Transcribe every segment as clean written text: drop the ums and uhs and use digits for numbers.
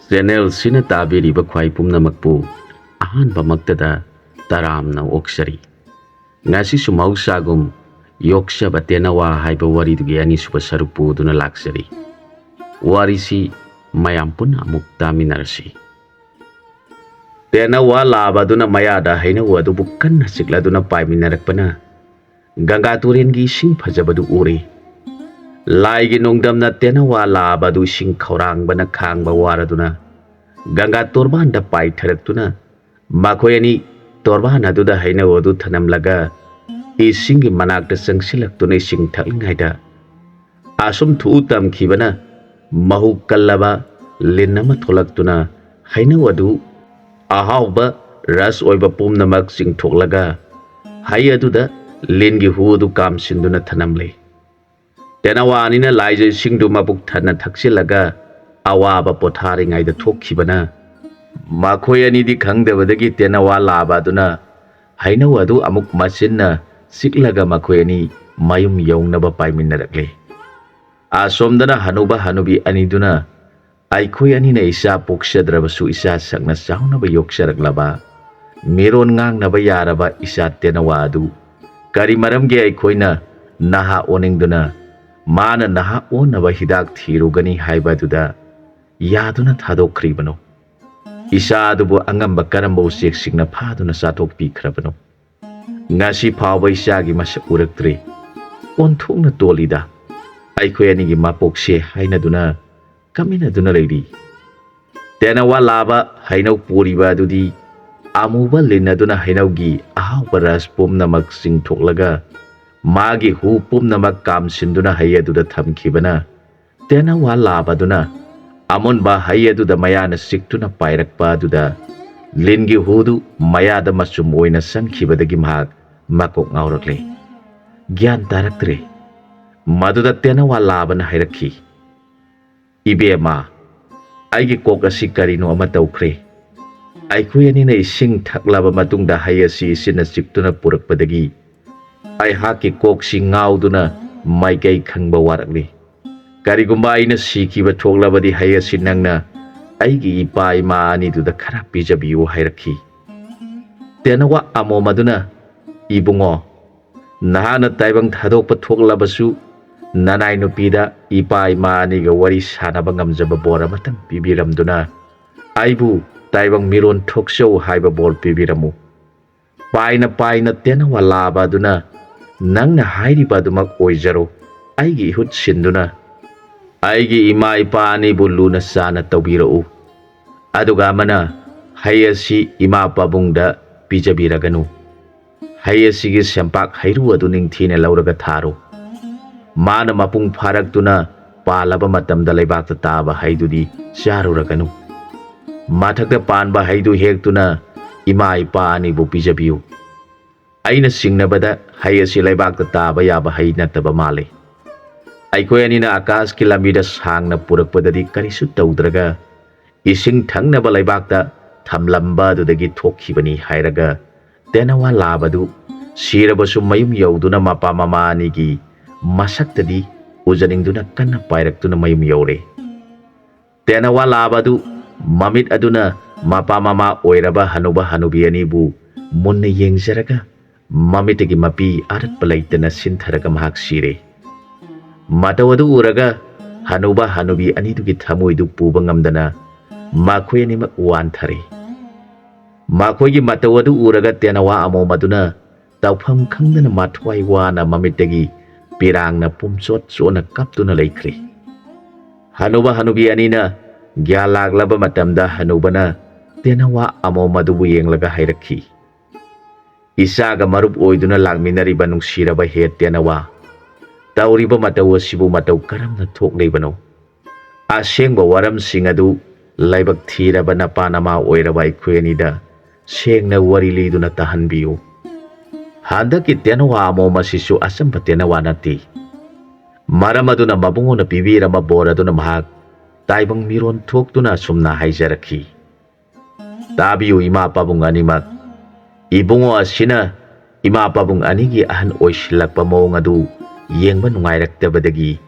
Channel ꯁꯤꯅ ꯇꯥꯕꯤꯔꯤꯕ ꯈ꯭ꯋꯥꯏ ꯄꯨꯝꯅꯃꯛꯄꯨ ꯑꯍꯥꯟꯕꯃꯛꯇꯗ ꯇꯔꯥꯝꯅ ꯑꯣꯛꯆꯔꯤ꯫ ꯉꯁꯤꯁꯨ ꯃꯍꯧꯁꯥꯒꯨꯝ ꯌꯣꯛꯆꯕ ꯇꯦꯅꯋꯥ ꯍꯥꯏꯕ ꯋꯥꯔꯤꯗꯨꯒꯤ ꯑꯅꯤꯁꯨꯕ ꯁꯔꯨꯛ ꯄꯨꯗꯨꯅ ꯂꯥꯛꯆꯔꯤ꯫ ꯋꯥꯔꯤꯁꯤ ꯃꯌꯥꯝ ꯄꯨꯟꯅ ꯑꯃꯨꯛ ꯇꯥꯃꯤꯟꯅꯔꯁꯤ꯫ ꯇꯦꯅꯋꯥ ꯂꯥꯕ ꯑꯗꯨꯅ ꯃꯌꯥꯗ ꯍꯩꯅꯧ ꯑꯗꯨꯕꯨ ꯀꯟꯅ ꯆꯤꯛꯂꯗꯨꯅ ꯄꯥꯏꯃꯤꯟꯅꯔꯛꯄꯅ ꯒꯪꯒꯥ ꯇꯨꯔꯦꯟꯒꯤ ꯏꯁꯤꯡ ꯐꯖꯕꯗꯨ ꯎꯔꯦ꯫ ꯂꯥꯏꯒꯤ ꯅꯣꯡꯗꯝꯅ ꯇꯦꯅꯋꯥ ꯂꯥꯕ ꯑꯗꯨ ꯏꯁꯤꯡ ꯈꯧꯔꯥꯡꯕꯅ ꯈꯥꯡꯕ ꯋꯥꯔꯗꯨꯅ ꯒꯪꯒꯥ ꯇꯣꯔꯕꯥꯟꯗ ꯄꯥꯏꯊꯔꯛꯇꯨꯅ ꯃꯈꯣꯏ ꯑꯅꯤ ꯇꯣꯔꯕꯥꯟ ꯑꯗꯨꯗ ꯍꯩꯅꯧ ꯑꯗꯨ ꯊꯅꯝꯂꯒ ꯏꯁꯤꯡꯒꯤ ꯃꯅꯥꯛꯇ ꯆꯪꯁꯤꯜꯂꯛꯇꯨꯅ ꯏꯁꯤꯡ ꯊꯛꯂꯤꯉꯩꯗ ꯑꯁꯨꯝ ꯊꯨꯎ ꯇꯝꯈꯤꯕꯅ ꯃꯍꯨ ꯀꯜꯂꯕ ꯂꯤꯟ ꯑꯃ ꯊꯣꯛꯂꯛꯇꯨꯅ ꯍꯩꯅꯧ ꯑꯗꯨ ꯑꯍꯥꯎꯕ ꯔꯁ ꯑꯣꯏꯕ ꯄꯨꯝꯅꯃꯛ ꯆꯤꯡꯊꯣꯛꯂꯒ ꯍꯩ ꯑꯗꯨꯗ ꯂꯤꯟꯒꯤ ꯍꯨ ꯑꯗꯨ ꯀꯥꯝꯁꯤꯟꯗꯨꯅ ꯊꯅꯝꯂꯦ꯫ ꯇꯦꯅꯋꯥ ꯑꯅꯤꯅ ꯂꯥꯏꯖꯁꯤꯡꯗꯨ ꯃꯕꯨꯛ ꯊꯟꯅ ꯊꯛꯆꯤꯜꯂꯒ ꯑꯋꯥꯕ ꯄꯣꯊꯥꯔꯤꯉꯩꯗ ꯊꯣꯛꯈꯤꯕꯅ ꯃꯈꯣꯏ ꯑꯅꯤꯗꯤ ꯈꯪꯗꯕꯗꯒꯤ ꯇꯦꯅꯋꯥ ꯂꯥꯕ ꯑꯗꯨꯅ ꯍꯩꯅꯧ ꯑꯗꯨ ꯑꯃꯨꯛ ꯃꯆꯤꯟꯅ ꯆꯤꯛꯂꯒ ꯃꯈꯣꯏ ꯑꯅꯤ ꯃꯌꯨꯝ ꯌꯧꯅꯕ ꯄꯥꯏꯃꯤꯟꯅꯔꯛꯂꯦ꯫ ꯑꯁꯣꯝꯗꯅ ꯍꯅꯨꯕ ꯍꯅꯨꯕꯤ ꯑꯅꯤꯗꯨꯅ ꯑꯩꯈꯣꯏ ꯑꯅꯤꯅ ꯏꯆꯥ ꯄꯣꯛꯆꯗ꯭ꯔꯕꯁꯨ ꯏꯆꯥ ꯁꯛꯅ ꯆꯥꯎꯅꯕ ꯌꯣꯛꯆꯔꯛꯂꯕ ꯃꯤꯔꯣꯟ ꯉꯥꯡꯅꯕ ꯌꯥꯔꯕ ꯏꯆꯥ ꯇꯦꯅꯋꯥ ꯑꯗꯨ ꯀꯔꯤ ꯃꯔꯝꯒꯤ ꯑꯩꯈꯣꯏꯅ ꯅꯍꯥ ꯑꯣꯟꯅꯤꯡꯗꯨꯅ ꯃꯥꯅ ꯅꯍꯥ ꯑꯣꯟꯅꯕ ꯍꯤꯗꯥꯛ ꯊꯤꯔꯨꯒꯅꯤ ꯍꯥꯏꯕ ꯑꯗꯨꯗ ꯌꯥꯗꯨꯅ ꯊꯥꯗꯣꯛꯈ꯭ꯔꯤꯕꯅꯣ? ꯏꯆꯥ ꯑꯗꯨꯕꯨ ꯑꯉꯝꯕ ꯀꯔꯝꯕ ꯎꯆꯦꯛꯁꯤꯡꯅ ꯐꯥꯗꯨꯅ ꯆꯥꯊꯣꯛꯄꯤꯈ꯭ꯔꯕꯅꯣ? ꯉꯁꯤ ꯐꯥꯎꯕ ꯏꯆꯥꯒꯤ ꯃꯁꯛ ꯎꯔꯛꯇ꯭ꯔꯤ꯫ ꯑꯣꯟꯊꯣꯛꯅ ꯇꯣꯜꯂꯤꯗ! ꯑꯩꯈꯣꯏ ꯑꯅꯤꯒꯤ ꯃꯄꯣꯛꯁꯦ ꯍꯥꯏꯅꯗꯨꯅ ꯀꯞꯃꯤꯟꯅꯗꯨꯅ ꯂꯩꯔꯤ꯫ ꯇꯦꯅꯋꯥ ꯂꯥꯕ ꯍꯩꯅꯧ ꯄꯨꯔꯤꯕ ꯑꯗꯨꯗꯤ ꯑꯃꯨꯕ ꯂꯤꯟ ꯑꯗꯨꯅ ꯍꯩꯅꯧꯒꯤ ꯑꯍꯥꯎꯕ ꯔꯁ ꯄꯨꯝꯅꯃꯛ ꯆꯤꯡꯊꯣꯛꯂꯒ ꯃꯥꯒꯤ ꯍꯨ ꯄꯨꯝꯅꯃꯛ ꯀꯥꯝꯁꯤꯟꯗꯨꯅ ꯍꯩ ꯑꯗꯨꯗ ꯊꯝꯈꯤꯕꯅ ꯇꯦꯅꯋꯥ ꯂꯥꯕ ꯑꯗꯨꯅ ꯑꯃꯨꯟꯕ ꯍꯩ ꯑꯗꯨꯗ ꯃꯌꯥꯅ ꯆꯤꯛꯇꯨꯅ ꯄꯥꯏꯔꯛꯄ ꯑꯗꯨꯗ ꯂꯤꯟꯒꯤ ꯍꯨꯗꯨ ꯃꯌꯥꯗ ꯃꯆꯨꯝ ꯑꯣꯏꯅ ꯆꯪꯈꯤꯕꯗꯒꯤ ꯃꯍꯥꯛ ꯃꯀꯣꯛ ꯉꯥꯎꯔꯛꯂꯦ꯫ ꯒ꯭ꯌꯥꯟ ꯇꯥꯔꯛꯇ꯭ꯔꯦ꯫ ꯃꯗꯨꯗ ꯇꯦꯅꯋꯥ ꯂꯥꯕꯅ ꯍꯥꯏꯔꯛꯈꯤ, "ꯏꯕꯦꯝꯃ, ꯑꯩꯒꯤ ꯀꯣꯛ ꯑꯁꯤ ꯀꯔꯤꯅꯣ ꯑꯃ ꯇꯧꯈ꯭ꯔꯦ꯫ ꯑꯩꯈꯣꯏ ꯑꯅꯤꯅ ꯏꯁꯤꯡ ꯊꯛꯂꯕ ꯃꯇꯨꯡꯗ ꯍꯩ ꯑꯁꯤ ꯏꯆꯤꯟꯅ ꯆꯤꯛꯇꯨꯅ ꯄꯨꯔꯛꯄꯗꯒꯤ ꯑꯩꯍꯥꯛꯀꯤ ꯀꯣꯛꯁꯤ ꯉꯥꯎꯗꯨꯅ ꯃꯥꯏꯀꯩ ꯈꯪꯕ ꯋꯥꯔꯛꯂꯤ꯫ ꯀꯔꯤꯒꯨꯝꯕ ꯑꯩꯅ ꯁꯤꯈꯤꯕ ꯊꯣꯛꯂꯕꯗꯤ ꯍꯩ ꯑꯁꯤ ꯅꯪꯅ ꯑꯩꯒꯤ ꯏꯄꯥ ꯏꯃꯥ ꯑꯅꯤꯗꯨꯗ ꯈꯔ ꯄꯤꯖꯕꯤꯌꯨ" ꯍꯥꯏꯔꯛꯈꯤ꯫ ꯇꯦꯅꯋꯥ ꯑꯃꯣꯝ ꯑꯗꯨꯅ, "ꯏꯕꯨꯡꯉꯣ, ꯅꯍꯥꯛꯅ ꯇꯥꯏꯕꯪ ꯊꯥꯗꯣꯛꯄ ꯊꯣꯛꯂꯕꯁꯨ ꯅꯅꯥꯏ ꯅꯨꯄꯤꯗ ꯏꯄꯥ ꯏꯃꯥ ꯑꯅꯤꯒ ꯋꯥꯔꯤ ꯁꯥꯅꯕ ꯉꯝꯖꯕ ꯕꯣꯔ ꯑꯃꯇꯪ ꯄꯤꯕꯤꯔꯝꯗꯨꯅ ꯑꯩꯕꯨ ꯇꯥꯏꯕꯪ ꯃꯤꯔꯣꯟ ꯊꯣꯛꯆꯧ ꯍꯥꯏꯕ ꯕꯣꯔ ꯄꯤꯕꯤꯔꯝꯃꯨ." ꯄꯥꯏꯅ ꯄꯥꯏꯅ ꯇꯦꯅꯋꯥ ꯂꯥꯕ ꯑꯗꯨꯅ, "ꯅꯪꯅ ꯍꯥꯏꯔꯤꯕ ꯑꯗꯨꯃꯛ ꯑꯣꯏꯖꯔꯣ꯫ ꯑꯩꯒꯤ ꯏꯍꯨꯠ ꯁꯤꯟꯗꯨꯅ ꯑꯩꯒꯤ ꯏꯃꯥ ꯏꯄꯥ ꯑꯅꯤꯕꯨ ꯂꯨꯅ ꯆꯥꯅ ꯇꯧꯕꯤꯔꯛꯎ꯫ ꯑꯗꯨꯒ ꯑꯃꯅ, ꯍꯩ ꯑꯁꯤ ꯏꯃꯥ ꯄꯥꯕꯨꯡꯗ ꯄꯤꯖꯕꯤꯔꯒꯅꯨ꯫ ꯍꯩ ꯑꯁꯤꯒꯤ ꯁꯦꯝꯄꯥꯛ ꯍꯩꯔꯨ ꯑꯗꯨ ꯅꯤꯡꯊꯤꯅ ꯂꯧꯔꯒ ꯊꯥꯔꯣ꯫ ꯃꯥꯅ ꯃꯄꯨꯡ ꯐꯥꯔꯛꯇꯨꯅ ꯄꯥꯜꯂꯕ ꯃꯇꯝꯗ ꯂꯩꯕꯥꯛꯇ ꯇꯥꯕ ꯍꯩꯗꯨꯗꯤ ꯆꯥꯔꯨꯔꯒꯅꯨ꯫ ꯃꯊꯛꯇ ꯄꯥꯟꯕ ꯍꯩꯗꯨ ꯍꯦꯛꯇꯨꯅ ꯏꯃꯥ ꯏꯄꯥ ꯑꯅꯤꯕꯨ ꯄꯤꯖꯕꯤꯌꯨ꯫ ꯑꯩꯅ ꯆꯤꯡꯅꯕꯗ ꯍꯩ ꯑꯁꯤ ꯂꯩꯕꯥꯛꯇ ꯇꯥꯕ ꯌꯥꯕ ꯍꯩ ꯅꯠꯇꯕ ꯃꯥꯜꯂꯤ꯫ ꯑꯩꯈꯣꯏ ꯑꯅꯤꯅ ꯑꯀꯥꯁꯀꯤ ꯂꯝꯕꯤꯗ ꯁꯥꯡꯅ ꯄꯨꯔꯛꯄꯗꯗꯤ ꯀꯔꯤꯁꯨ ꯇꯧꯗ꯭ꯔꯒ ꯏꯁꯤꯡ ꯊꯛꯅꯕ ꯂꯩꯕꯥꯛꯇ ꯊꯝꯂꯝꯕ ꯑꯗꯨꯗꯒꯤ ꯊꯣꯛꯈꯤꯕꯅꯤ" ꯍꯥꯏꯔꯒ ꯇꯦꯅꯋꯥ ꯂꯥꯕꯗꯨ ꯁꯤꯔꯕꯁꯨ ꯃꯌꯨꯝ ꯌꯧꯗꯨꯅ ꯃꯄꯥ ꯃꯃꯥ ꯑꯅꯤꯒꯤ ꯃꯁꯛꯇꯗꯤ ꯎꯖꯅꯤꯡꯗꯨꯅ ꯀꯟꯅ ꯄꯥꯏꯔꯛꯇꯨꯅ ꯃꯌꯨꯝ ꯌꯧꯔꯦ꯫ ꯇꯦꯅꯋꯥ ꯂꯥꯕ ꯑꯗꯨ ꯃꯃꯤꯠ ꯑꯗꯨꯅ ꯃꯄꯥ ꯃꯃꯥ ꯑꯣꯏꯔꯕ ꯍꯅꯨꯕ ꯍꯅꯨꯕꯤ ꯑꯅꯤꯕꯨ ꯃꯨꯟꯅ ꯌꯦꯡꯖꯔꯒ ꯃꯃꯤꯠꯇꯒꯤ ꯃꯄꯤ ꯑꯔꯠꯄ ꯂꯩꯇꯅ ꯁꯤꯟꯊꯔꯒ ꯃꯍꯥꯛ ꯁꯤꯔꯦ꯫ ꯃꯇꯧ ꯑꯗꯨ ꯎꯔꯒ ꯍꯅꯨꯕ ꯍꯅꯨꯕꯤ ꯑꯅꯤꯗꯨꯒꯤ ꯊꯃꯣꯏꯗꯨ ꯄꯨꯕ ꯉꯝꯗꯅ ꯃꯈꯣꯏ ꯑꯅꯤꯃꯛ ꯋꯥꯟꯊꯔꯦ꯫ ꯃꯈꯣꯏꯒꯤ ꯃꯇꯧ ꯑꯗꯨ ꯎꯔꯒ ꯇꯦꯅꯋꯥ ꯑꯃꯣꯝ ꯑꯗꯨꯅ ꯇꯧꯐꯝ ꯈꯪꯗꯅ ꯃꯊ꯭ꯋꯥꯏ ꯋꯥꯅ ꯃꯃꯤꯠꯇꯒꯤ ꯄꯤꯔꯥꯡꯅ ꯄꯨꯝꯆꯣꯠ ꯆꯣꯠꯅ ꯀꯞꯇꯨꯅ ꯂꯩꯈ꯭ꯔꯦ꯫ ꯍꯅꯨꯕ ꯍꯅꯨꯕꯤ ꯑꯅꯤꯅ ꯒ꯭ꯌꯥꯟ ꯂꯥꯛꯂꯕ ꯃꯇꯝꯗ ꯍꯅꯨꯕꯅ ꯇꯦꯅꯋꯥ ꯑꯃꯣꯝ ꯑꯗꯨꯕꯨ ꯌꯦꯡꯂꯒ ꯍꯥꯏꯔꯛꯈꯤ, "ꯏꯆꯥꯒ ꯃꯔꯨꯞ ꯑꯣꯏꯗꯨꯅ ꯂꯥꯛꯃꯤꯟꯅꯔꯤꯕ ꯅꯨꯡꯁꯤꯔꯕ ꯍꯦ ꯇꯦꯅꯋꯥ, ꯇꯧꯔꯤꯕ ꯃꯇꯧ ꯑꯁꯤꯕꯨ ꯃꯇꯧ ꯀꯔꯝꯅ ꯊꯣꯛꯂꯤꯕꯅꯣ? ꯑꯁꯦꯡꯕ ꯋꯥꯔꯝꯁꯤꯡ ꯑꯗꯨ ꯂꯥꯏꯕꯛ ꯊꯤꯔꯕ ꯅꯄꯥ ꯅꯃꯥ ꯑꯣꯏꯔꯕ ꯑꯩꯈꯣꯏ ꯑꯅꯤꯗ ꯁꯦꯡꯅ ꯋꯥꯔꯤ ꯂꯤꯗꯨꯅ ꯇꯥꯍꯟꯕꯤꯌꯨ꯫ ꯍꯟꯗꯛꯀꯤ ꯇꯦꯅꯋꯥ ꯑꯃꯣꯝ ꯑꯁꯤꯁꯨ ꯑꯆꯝꯕ ꯇꯦꯅꯋꯥ ꯅꯠꯇꯦ꯫ ꯃꯔꯝ ꯑꯗꯨꯅ ꯃꯕꯨꯡꯉꯣꯅ ꯄꯤꯕꯤꯔꯝꯕ ꯕꯣꯔ ꯑꯗꯨꯅ ꯃꯍꯥꯛ ꯇꯥꯏꯕꯪ ꯃꯤꯔꯣꯟ ꯊꯣꯛꯇꯨꯅ ꯑꯁꯨꯝꯅ ꯍꯥꯏꯖꯔꯛꯈꯤ꯫ ꯇꯥꯕꯤꯌꯨ ꯏꯃꯥ ꯄꯥꯕꯨꯡ ꯑꯅꯤꯃꯛ, ꯏꯕꯨꯡꯉꯣ ꯑꯁꯤꯅ ꯏꯃꯥ ꯄꯥꯕꯨꯡ ꯑꯅꯤꯒꯤ ꯑꯍꯟ ꯑꯣꯏꯁꯤꯜꯂꯛꯄ ꯃꯑꯣꯡ ꯑꯗꯨ ꯌꯦꯡꯕ ꯅꯨꯡꯉꯥꯏꯔꯛꯇꯕꯗꯒꯤ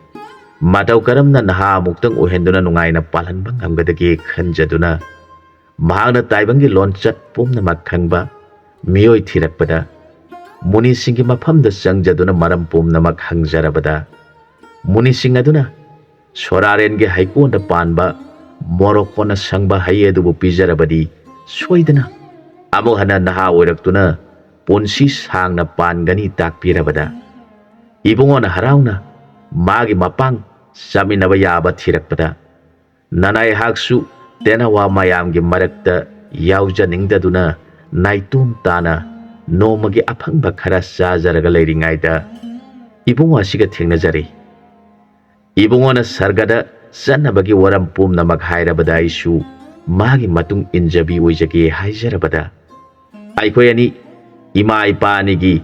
Matau karamna naha amuktang ohenduna nungaina palhanba ngamgadagi khanjaduna mahakna taibangi lonchat pumnamak khangba miyoi thirakpada munisingi mafamda changjaduna maram pumnamak hangjarabada munising aduna sorarengi haikonda panba morokona sangba hai adubu pijarabadi soidana amuk hana naha oiraktuna punsi sangna pangani takpirabada ibungona harauna magi mapang saminaba yaba thirakpada nanai haksu tenawa mayamgi marakta yaujaningdaduna naitum tana nomagi aphangba khara chajaraga leiringaida ibungo asiga thengnajari ibungona sargada chanabagi waram pumnamak hairabada isu magi matung injabi oijage haijarabada aikoi ani ima ipanigi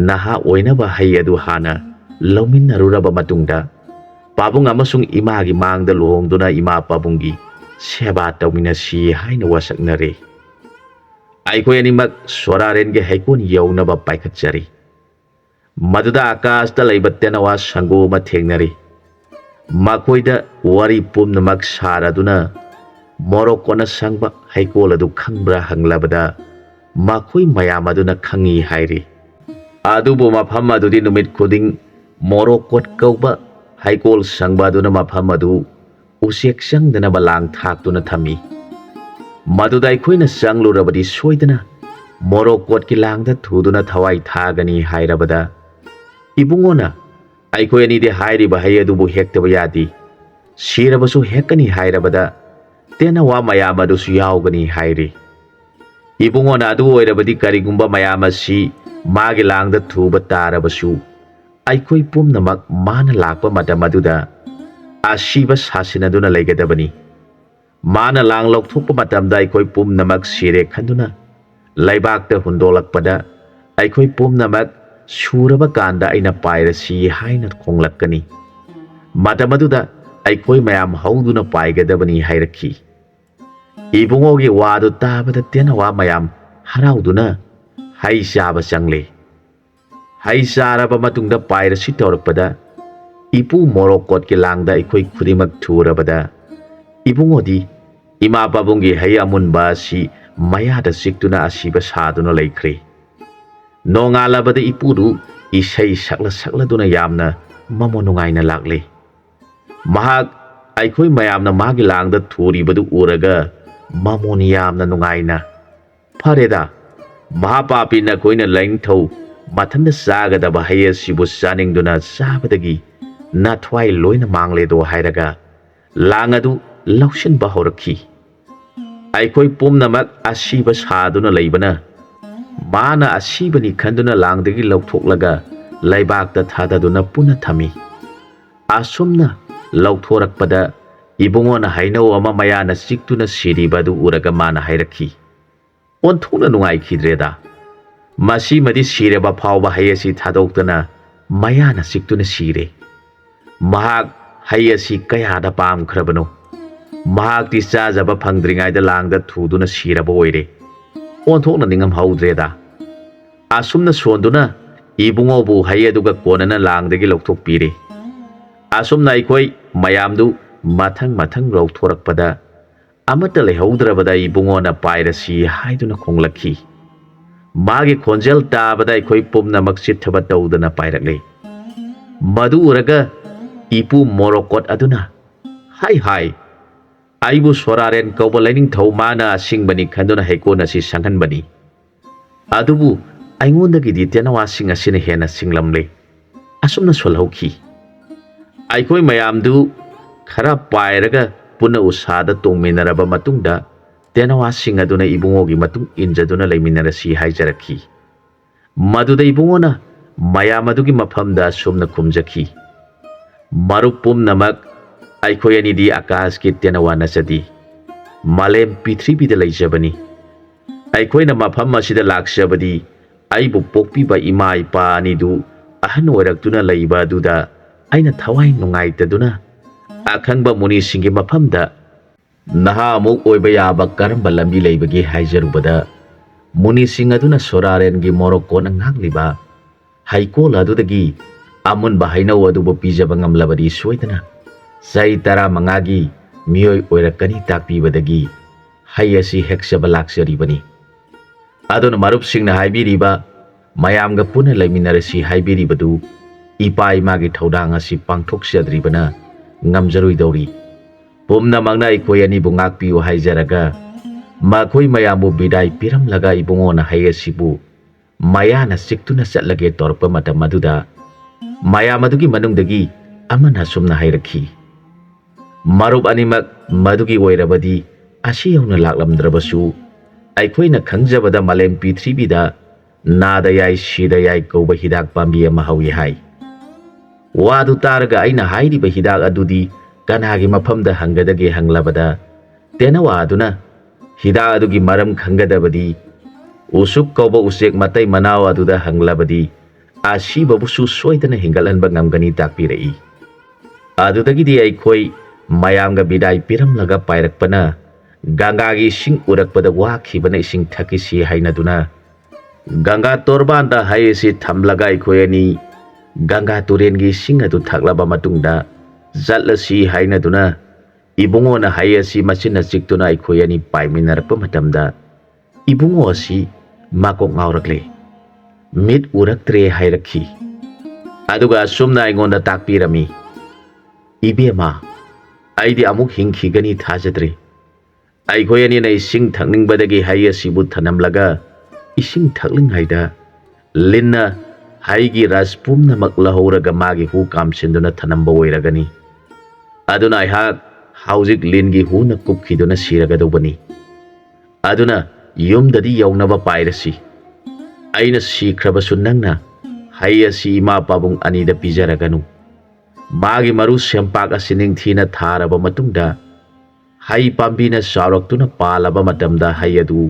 naha oinaba hai adu hana lauminnaruraba matungda pabung amasung imagi mangda lohongduna ima pabunggi seba tauminasi haina wasaknare aikoi animak sorarenge haikon yaunaba paikhatjari maduda akashta leibattena sango ma thengnari makoida wari pumnamak saraduna morokona sangba haikol adu khangbra hanglabada makoi mayam aduna khangi hairi adubu mafam adudi numit khuding morokot kauba haikol sangba aduna mafam adu usek sangdana balang thaktuna thami maduda aikoina changlurabadi soidana morokot ki langda thuduna thawai thagani hairabada ibungona aikoi ani de hairiba hai adubu hektaba yadi sirabasu hekani hairabada tena wa mayam adusu yaugani hairi ibungona adu oirabadi karigumba mayam asi magi langda thuba tarabasu aikoi pumnamak mana lakpa matam aduda asiba sasinaduna leigadabani mana lang lokthokpa matamda aikoi pumnamak sire khanduna laibakta hundolakpada aikoi pumnamak suraba kanda aina pairasi haina khonglakani matamaduda aikoi mayam hauduna paigadabani hairakhi ibungogi wadu tabada tenawa mayam harauduna hai chaba changle hai charaba matungda pairasi tawrakpada ipu morokot ki langda aikoi khudimak thurabada ibungodi ima babungi hai amunba si mayada siktuna asiba saduna leikhre nongalabada ipudu isai sakla duna yamna mamo nungaina lakle mahak aikoi mayamna magi langda thuribadu uraga mamoni yamna nungaina fareda mahapapina koina laingthau mathanda sagadaba haya sibu saningduna sabadagi nathwai loina mangle do hairaga langadu laushinba horakhi aikoi pumnamak asiba saduna leibana mana asibani khanduna langdagi lauthoklaga laibakta thadaduna puna thami asumna lauthorakpada ibungona hainau ama mayana siktuna siribadu uraga mana hairakhi onthuna nungai khidreda masi madi sireba phawba hayasi thadoktana mayana siktuna sire mahak hayasi kayada pam khrabano mahak ti chajaba phangdringaida langda thuduna siraba oire onthokna ningam haudreda asumna sonduna ibungobu hayaduga konana langdagi lokthokpire asumna aikoi mayamdu mathang rauthorakpada amata lehaudrabada ibungona pairasi haiduna khonglakhi magi khonjel tabada aikoi pumnamak chithaba tawdana pairakle madu uraga ipu morokot aduna hai aibu soraren kauba laining thau mana singbani khanduna haikona si sanghanbani adubu aingondagi ditena sing asina hena singlamle asumna solhauki aikoi mayamdu khara pairaga puna usada tongminaraba matungda tenawa sing aduna ibungogi matung injaduna leiminarasi haijarakhi maduda ibungona mayam adugi mafamda sumna khumjakhi marup pumnamak aikoi ani di akas ki tenawa nasadi malem prithibida leijabani aikoi na mafam asida lakshabadi aibu pokpiba ima ipa anidu ahan oiraktuna leiba duda aina thawai nungaitaduna akhangba muni singi mafamda naha amuk oiba yaba karamba lambi leibagi haijarubada muni sing aduna sorarengi morokon ngangliba haikol adudagi amun ba hainau adubu pijaba ngamlabadi soidana ꯆꯍꯤ 15ꯒꯤ ꯃꯤꯑꯣꯏ ꯑꯣꯏꯔꯛꯀꯅꯤ ꯇꯥꯛꯄꯤꯕꯗꯒꯤ ꯍꯩ ꯑꯁꯤ ꯍꯦꯛꯆꯕ ꯂꯥꯛꯆꯔꯤꯕꯅꯤ꯫ ꯑꯗꯨꯅ ꯃꯔꯨꯞꯁꯤꯡꯅ ꯍꯥꯏꯕꯤꯔꯤꯕ ꯃꯌꯥꯝꯒ ꯄꯨꯟꯅ ꯂꯩꯃꯤꯟꯅꯔꯁꯤ ꯍꯥꯏꯕꯤꯔꯤꯕꯗꯨ ꯏꯄꯥ ꯏꯃꯥꯒꯤ ꯊꯧꯗꯥꯡ ꯑꯁꯤ ꯄꯥꯡꯊꯣꯛꯆꯗ꯭ꯔꯤꯕꯅ ꯉꯝꯖꯔꯣꯏꯗꯧꯔꯤ꯫ ꯄꯨꯝꯅꯃꯛꯅ ꯑꯩꯈꯣꯏ ꯑꯅꯤꯕꯨ ꯉꯥꯛꯄꯤꯌꯨ ꯍꯥꯏꯖꯔꯒ ꯃꯈꯣꯏ ꯃꯌꯥꯝꯕꯨ ꯕꯤꯗꯥꯏ ꯄꯤꯔꯝꯂꯒ ꯏꯕꯨꯡꯉꯣꯅ ꯍꯩ ꯑꯁꯤꯕꯨ ꯃꯌꯥꯅ ꯆꯤꯛꯇꯨꯅ ꯆꯠꯂꯒꯦ ꯇꯧꯔꯛꯄ ꯃꯇꯝ ꯑꯗꯨꯗ ꯃꯌꯥꯝ ꯑꯗꯨꯒꯤ ꯃꯅꯨꯡꯗꯒꯤ ꯑꯃꯅ ꯑꯁꯨꯝꯅ ꯍꯥꯏꯔꯛꯈꯤ, ꯃꯔꯨꯞ ꯑꯅꯤꯃꯛ ꯃꯗꯨꯒꯤ ꯑꯣꯏꯔꯕꯗꯤ ꯑꯁꯤ ꯌꯧꯅ ꯂꯥꯛꯂꯝꯗ꯭ꯔꯕꯁꯨ ꯑꯩꯈꯣꯏꯅ ꯈꯪꯖꯕꯗ ꯃꯥꯂꯦꯝ ꯄ꯭ꯔꯤꯊꯤꯕꯤꯗ ꯅꯥꯗ ꯌꯥꯏ ꯁꯤꯗ ꯌꯥꯏ ꯀꯧꯕ ꯍꯤꯗꯥꯛ ꯄꯥꯝꯕꯤ ꯑꯃ ꯍꯧꯏ ꯍꯥꯏ꯫ ꯋꯥꯗꯨ ꯇꯥꯔꯒ ꯑꯩꯅ ꯍꯥꯏꯔꯤꯕ ꯍꯤꯗꯥꯛ ꯑꯗꯨꯗꯤ ꯀꯅꯥꯒꯤ ꯃꯐꯝꯗ ꯍꯪꯒꯗꯒꯦ ꯍꯪꯂꯕꯗ ꯇꯦꯅꯋꯥ ꯑꯗꯨꯅ ꯍꯤꯗꯥꯛ ꯑꯗꯨꯒꯤ ꯃꯔꯝ ꯈꯪꯒꯗꯕꯗꯤ ꯎꯁꯨꯛ ꯀꯧꯕ ꯎꯆꯦꯛ ꯃꯇꯩ ꯃꯅꯥꯎ ꯑꯗꯨꯗ ꯍꯪꯂꯕꯗꯤ ꯑꯁꯤꯕꯕꯨꯁꯨ ꯁꯣꯏꯗꯅ ꯍꯤꯡꯒꯠꯍꯟꯕ ꯉꯝꯒꯅꯤ ꯇꯥꯛꯄꯤꯔꯛꯏ꯫ ꯑꯗꯨꯗꯒꯤꯗꯤ ꯑꯩꯈꯣꯏ ꯃꯌꯥꯝꯒ ꯕꯤꯗꯥꯏ ꯄꯤꯔꯝꯂꯒ ꯄꯥꯏꯔꯛꯄꯅ ꯒꯪꯒꯥꯒꯤ ꯏꯁꯤꯡ ꯎꯔꯛꯄꯗ ꯋꯥꯈꯤꯕꯅ ꯏꯁꯤꯡ ꯊꯛꯈꯤꯁꯤ ꯍꯥꯏꯅꯗꯨꯅ ꯒꯪꯒꯥ ꯇꯣꯔꯕꯥꯟꯗ ꯍꯩ ꯑꯁꯤ ꯊꯝꯂꯒ ꯑꯩꯈꯣꯏ ꯑꯅꯤ ꯒꯪꯒꯥ ꯇꯨꯔꯦꯟꯒꯤ ꯏꯁꯤꯡ ꯑꯗꯨ ꯊꯛꯂꯕ ꯃꯇꯨꯡꯗ ꯆꯠꯂꯁꯤ ꯍꯥꯏꯅꯗꯨꯅ ꯏꯕꯨꯡꯉꯣꯅ ꯍꯩ ꯑꯁꯤ ꯃꯆꯤꯟꯅ ꯆꯤꯛꯇꯨꯅ ꯑꯩꯈꯣꯏ ꯑꯅꯤ ꯄꯥꯏꯃꯤꯟꯅꯔꯛꯄ ꯃꯇꯝꯗ ꯏꯕꯨꯡꯉꯣ ꯑꯁꯤ ꯃꯀꯣꯛ ꯉꯥꯎꯔꯛꯂꯦ, ꯃꯤꯠ ꯎꯔꯛꯇ꯭ꯔꯦ ꯍꯥꯏꯔꯛꯈꯤ꯫ ꯑꯗꯨꯒ ꯑꯁꯨꯝꯅ ꯑꯩꯉꯣꯟꯗ ꯇꯥꯛꯄꯤꯔꯝꯃꯤ, ꯏꯕꯦꯝꯃ, ꯑꯩꯗꯤ ꯑꯃꯨꯛ ꯍꯤꯡꯈꯤꯒꯅꯤ ꯊꯥꯖꯗ꯭ꯔꯦ꯫ ꯑꯩꯈꯣꯏ ꯑꯅꯤꯅ ꯏꯁꯤꯡ ꯊꯛꯅꯤꯡꯕꯗꯒꯤ ꯍꯩ ꯑꯁꯤꯕꯨ ꯊꯅꯝꯂꯒ ꯏꯁꯤꯡ ꯊꯛꯂꯤꯉꯩꯗ ꯂꯤꯟꯅ ꯍꯩꯒꯤ ꯔꯁ ꯄꯨꯝꯅꯃꯛ ꯂꯧꯍꯧꯔꯒ ꯃꯥꯒꯤ ꯍꯨ ꯀꯥꯝꯁꯤꯟꯗꯨꯅ ꯊꯅꯝꯕ ꯑꯣꯏꯔꯒꯅꯤ꯫ ꯑꯗꯨꯅ ꯑꯩꯍꯥꯛ ꯍꯧꯖꯤꯛ ꯂꯤꯟꯒꯤ ꯍꯨꯅ ꯀꯨꯞꯈꯤꯗꯨꯅ ꯁꯤꯔꯒꯗꯧꯕꯅꯤ꯫ ꯑꯗꯨꯅ ꯌꯨꯝꯗꯗꯤ ꯌꯧꯅꯕ ꯄꯥꯏꯔꯁꯤ꯫ ꯑꯩꯅ ꯁꯤꯈ꯭ꯔꯕꯁꯨ ꯅꯪꯅ ꯍꯩ ꯑꯁꯤ ꯏꯃꯥ ꯄꯥꯕꯨꯡ ꯑꯅꯤꯗ ꯄꯤꯖꯔꯒꯅꯨ꯫ ꯃꯥꯒꯤ ꯃꯔꯨ ꯁꯦꯝꯄꯥꯛ ꯑꯁꯤ ꯅꯤꯡꯊꯤꯅ ꯊꯥꯔꯕ ꯃꯇꯨꯡꯗ ꯍꯩ ꯄꯥꯝꯕꯤꯅ ꯆꯥꯎꯔꯛꯇꯨꯅ ꯄꯥꯜꯂꯕ ꯃꯇꯝꯗ ꯍꯩ ꯑꯗꯨ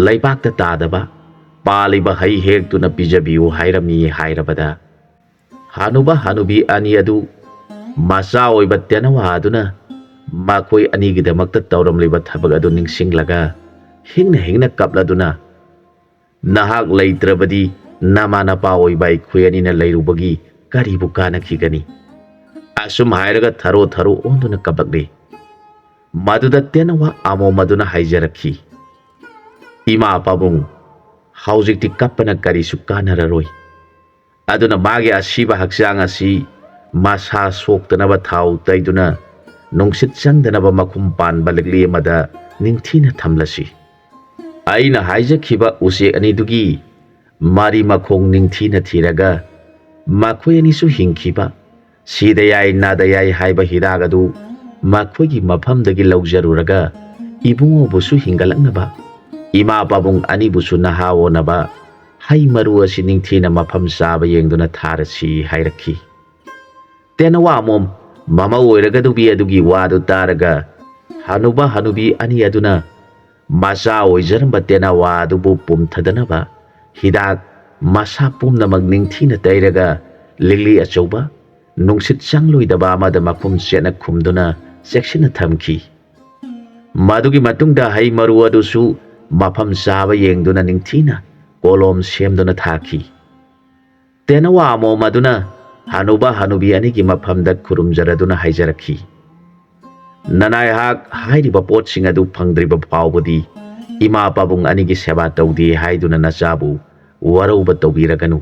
ꯂꯩꯕꯥꯛꯇ ꯇꯥꯗꯕ ꯄꯥꯜꯂꯤꯕ ꯍꯩ ꯍꯦꯛꯇꯨꯅ ꯄꯤꯖꯕꯤꯌꯨ ꯍꯥꯏꯔꯝꯃꯤ ꯍꯥꯏꯔꯕꯗ ꯍꯅꯨꯕ ꯍꯅꯨꯕꯤ ꯑꯅꯤ ꯑꯗꯨ ꯃꯆꯥ ꯑꯣꯏꯕ ꯇꯦꯅꯋꯥ ꯑꯗꯨꯅ ꯃꯈꯣꯏ ꯑꯅꯤꯒꯤꯗꯃꯛꯇ ꯇꯧꯔꯝꯂꯤꯕ ꯊꯕꯛ ꯑꯗꯨ ꯅꯤꯡꯁꯤꯡꯂꯒ ꯍꯤꯡꯅ ꯍꯤꯡꯅ ꯀꯞꯂꯗꯨꯅ, ꯅꯍꯥꯛ ꯂꯩꯇ꯭ꯔꯕꯗꯤ ꯅꯃꯥ ꯅꯄꯥ ꯑꯣꯏꯕ ꯑꯩꯈꯣꯏ ꯑꯅꯤꯅ ꯂꯩꯔꯨꯕꯒꯤ ꯀꯔꯤꯕꯨ ꯀꯥꯟꯅꯈꯤꯒꯅꯤ? ꯑꯁꯨꯝ ꯍꯥꯏꯔꯒ ꯊꯔꯣ ꯊꯔꯣ ꯑꯣꯟꯗꯨꯅ ꯀꯞꯂꯛꯂꯦ꯫ ꯃꯗꯨꯗ ꯇꯦꯅꯋꯥ ꯑꯃꯣꯝ ꯑꯗꯨꯅ ꯍꯥꯏꯖꯔꯛꯈꯤ, ꯏꯃꯥ ꯄꯥꯕꯨꯡ, ꯍꯧꯖꯤꯛꯇꯤ ꯀꯞꯄꯅ ꯀꯔꯤꯁꯨ ꯀꯥꯟꯅꯔꯔꯣꯏ꯫ ꯑꯗꯨꯅ ꯃꯥꯒꯤ ꯑꯁꯤꯕ ꯍꯛꯆꯥꯡ ꯑꯁꯤ ꯃꯁꯥ ꯁꯣꯛꯇꯅꯕ ꯊꯥꯎ ꯇꯩꯗꯨꯅ ꯅꯨꯡꯁꯤꯠ ꯆꯪꯗꯅꯕ ꯃꯈꯨꯝ ꯄꯥꯟꯕ ꯂꯤꯛꯂꯤ ꯑꯃꯗ ꯅꯤꯡꯊꯤꯅ ꯊꯝꯂꯁꯤ꯫ ꯑꯩꯅ ꯍꯥꯏꯖꯈꯤꯕ ꯎꯆꯦꯛ ꯑꯅꯤꯗꯨꯒꯤ ꯃꯔꯤ ꯃꯈꯣꯡ ꯅꯤꯡꯊꯤꯅ ꯊꯤꯔꯒ ꯃꯈꯣꯏ ꯑꯅꯤꯁꯨ ꯍꯤꯡꯈꯤꯕ, ꯁꯤꯗ ꯌꯥꯏ ꯅꯥꯗ ꯌꯥꯏ ꯍꯥꯏꯕ ꯍꯤꯗꯥꯛ ꯑꯗꯨ ꯃꯈꯣꯏꯒꯤ ꯃꯐꯝꯗꯒꯤ ꯂꯧꯖꯔꯨꯔꯒ ꯏꯕꯨꯡꯉꯣꯕꯨꯁꯨ ꯍꯤꯡꯒꯠꯂꯛꯅꯕ, ꯏꯃꯥ ꯄꯥꯕꯨꯡ ꯑꯅꯤꯕꯨꯁꯨ ꯅꯍꯥ ꯑꯣꯟꯅꯕ ꯍꯩ ꯃꯔꯨ ꯑꯁꯤ ꯅꯤꯡꯊꯤꯅ ꯃꯐꯝ ꯆꯥꯕ ꯌꯦꯡꯗꯨꯅ ꯊꯥꯔꯁꯤ ꯍꯥꯏꯔꯛꯈꯤ꯫ ꯇꯦꯅꯋꯥ ꯑꯃꯣꯝ ꯃꯃꯧ ꯑꯣꯏꯔꯒꯗꯧꯕꯤ ꯑꯗꯨꯒꯤ ꯋꯥꯗꯨ ꯇꯥꯔꯒ ꯍꯅꯨꯕ ꯍꯅꯨꯕꯤ ꯑꯅꯤ ꯑꯗꯨꯅ ꯃꯆꯥ ꯑꯣꯏꯖꯔꯝꯕ ꯇꯦꯅꯋꯥ ꯑꯗꯨꯕꯨ ꯄꯨꯝꯊꯗꯅꯕ ꯍꯤꯗꯥꯛ ꯃꯁꯥ ꯄꯨꯝꯅꯃꯛ ꯅꯤꯡꯊꯤꯅ ꯇꯩꯔꯒ ꯂꯤꯛꯂꯤ ꯑꯆꯧꯕ ꯅꯨꯡꯁꯤꯠ ꯆꯪꯂꯣꯏꯗꯕ ꯑꯃꯗ ꯃꯈꯨꯝ ꯆꯦꯠꯅ ꯈꯨꯝꯗꯨꯅ ꯆꯦꯛꯁꯤꯟꯅ ꯊꯝꯈꯤ꯫ ꯃꯗꯨꯒꯤ ꯃꯇꯨꯡꯗ ꯍꯩ ꯃꯔꯨ ꯑꯗꯨꯁꯨ ꯃꯐꯝ ꯆꯥꯕ ꯌꯦꯡꯗꯨꯅ ꯅꯤꯡꯊꯤꯅ ꯀꯣꯂꯣꯝ ꯁꯦꯝꯗꯨꯅ ꯊꯥꯈꯤ꯫ ꯇꯦꯅꯋꯥ ꯑꯃꯣꯝ ꯑꯗꯨꯅ ꯍꯅꯨꯕ ꯍꯅꯨꯕꯤ ꯑꯅꯤꯒꯤ ꯃꯐꯝꯗ ꯈꯨꯔꯨꯝꯖꯔꯗꯨꯅ ꯍꯥꯏꯖꯔꯛꯈꯤ, ꯅꯅꯥꯏꯍꯥꯛ ꯍꯥꯏꯔꯤꯕ ꯄꯣꯠꯁꯤꯡ ꯑꯗꯨ ꯐꯪꯗ꯭ꯔꯤꯕ ꯐꯥꯎꯕꯗꯤ ꯏꯃꯥ ꯄꯥꯕꯨꯡ ꯑꯅꯤꯒꯤ ꯁꯦꯕꯥ ꯇꯧꯗꯦ ꯍꯥꯏꯗꯨꯅ ꯅꯆꯥꯕꯨ ꯋꯥꯔꯧꯕ ꯇꯧꯕꯤꯔꯒꯅꯨ꯫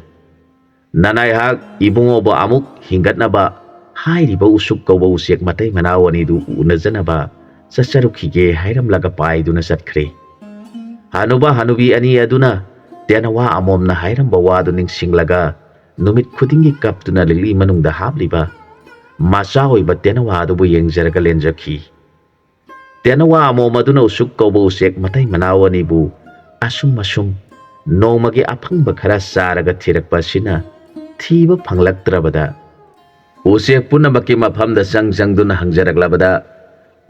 ꯅꯅꯥꯏꯍꯥꯛ ꯏꯕꯨꯡꯉꯣꯕꯨ ꯑꯃꯨꯛ ꯍꯤꯡꯒꯠꯅꯕ ꯍꯥꯏꯔꯤꯕ ꯎꯁꯨꯛ ꯀꯧꯕ ꯎꯆꯦꯛ ꯃꯇꯩ ꯃꯅꯥꯎ ꯑꯅꯤꯗꯨ ꯎꯅꯖꯅꯕ ꯆꯠꯆꯔꯨꯈꯤꯒꯦ ꯍꯥꯏꯔꯝꯂꯒ ꯄꯥꯏꯗꯨꯅ ꯆꯠꯈ꯭ꯔꯦ꯫ ꯍꯅꯨꯕ ꯍꯅꯨꯕꯤ ꯑꯅꯤ ꯑꯗꯨꯅ ꯇꯦꯅꯋꯥ ꯑꯃꯣꯝꯅ ꯍꯥꯏꯔꯝꯕ ꯋꯥꯗꯨ ꯅꯤꯡꯁꯤꯡꯂꯒ ꯅꯨꯃꯤꯠ ꯈꯨꯗꯤꯡꯒꯤ ꯀꯞꯇꯨꯅ ꯂꯤꯛꯂꯤ ꯃꯅꯨꯡꯗ ꯍꯥꯞꯂꯤꯕ ꯃꯆꯥ ꯑꯣꯏꯕ ꯇꯦꯅꯋꯥ ꯑꯗꯨꯕꯨ ꯌꯦꯡꯖꯔꯒ ꯂꯦꯟꯖꯈꯤ꯫ ꯇꯦꯅꯋꯥ ꯑꯃꯣꯝ ꯑꯗꯨꯅ ꯎꯁꯨꯛ ꯀꯧꯕ ꯎꯆꯦꯛ ꯃꯇꯩ ꯃꯅꯥꯎ ꯑꯅꯤꯕꯨ ꯑꯁꯨꯝ ꯑꯁꯨꯝ ꯅꯣꯡꯃꯒꯤ ꯑꯐꯪꯕ ꯈꯔ ꯆꯥꯔꯒ ꯊꯤꯔꯛꯄ ꯑꯁꯤꯅ ꯊꯤꯕ ꯐꯪꯂꯛꯇ꯭ꯔꯕꯗ ꯎꯆꯦꯛ ꯄꯨꯝꯅꯃꯛꯀꯤ ꯃꯐꯝꯗ ꯆꯪꯗꯨꯅ ꯍꯪꯖꯔꯛꯂꯕꯗ